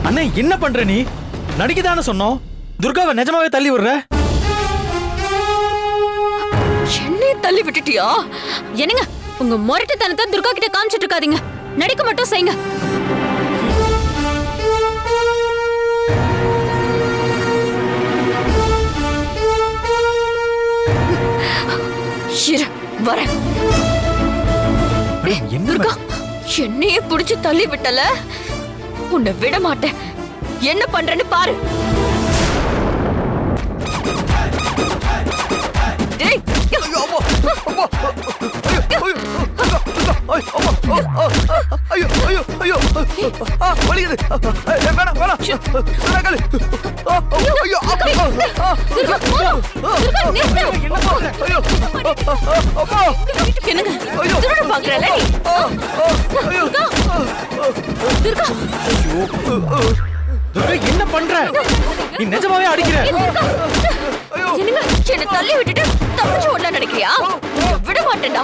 அண்ணே என்ன பண்ற நீ? நடிக்கதானே சொன்னோம். துர்காவை நிஜமாவே தள்ளி விடுற? என்னைய தள்ளி விட்டுட்டியா? என்னங்க உங்க முரட்டுத்தனத்தை துர்கா கிட்ட காமிச்சிட்டு இருக்காதீங்க. நடிக்க மட்டும் செய்யுங்க. வரேன். துர்கா என்னையே புடிச்சு தள்ளி விட்டல, உன்னை விட மாட்டேன். என்ன பண்றேன்னு பாரு. என்ன பண்ற நீ? நிஜமாவே அடிக்கிற? என்ன தள்ளி விட்டுட்டு தப்பிச்சு ஓட நினைக்கிறியா? விட மாட்டேன்டா.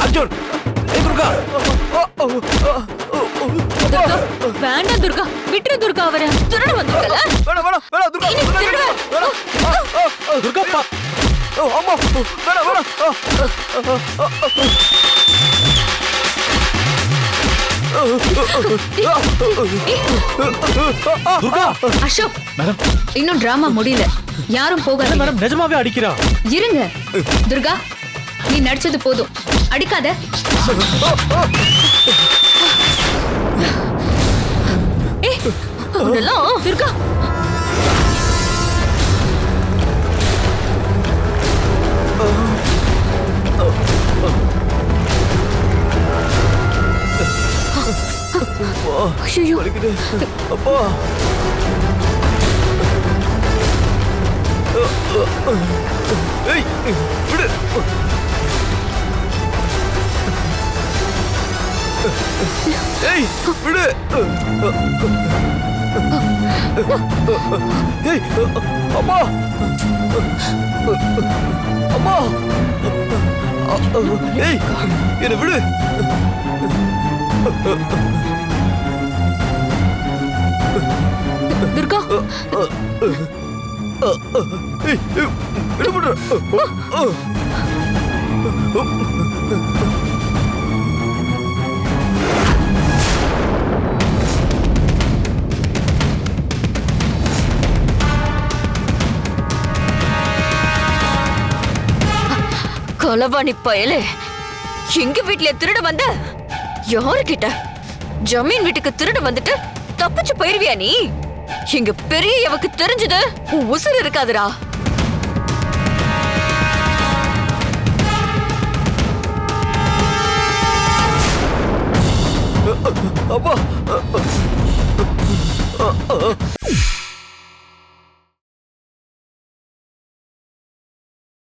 அர்ஜுன், துர்கா வேண்டாம் துர்கா, விட்டுரு துர்கா. அவரை திருட வந்துட்டல. துர்கா அசோக், இன்னும் டிராமா முடியல. யாரும் போகாத மேடம். நிஜமாவே அடிக்கிறா? இருங்க துர்கா, நீ நடிச்சது போதும், அடிக்காத. துர்கா ஐயோ அப்பா. ஏய் விடு. ஏய் விடு. ஏய் அம்மா, அம்மா. ஏய் என்ன விடு. துர்கா என்ன பண்ற? கொலவாணி பயலே, எங்க வீட்டுல திருட வந்த? யாரு கிட்ட? ஜமீன் வீட்டுக்கு திருட வந்துட்டு தப்பிச்சு போயிருவியா நீ? இங்க பெரியவக்கு தெரிஞ்சது உன் உசுறு இருக்காதுடா. அப்பா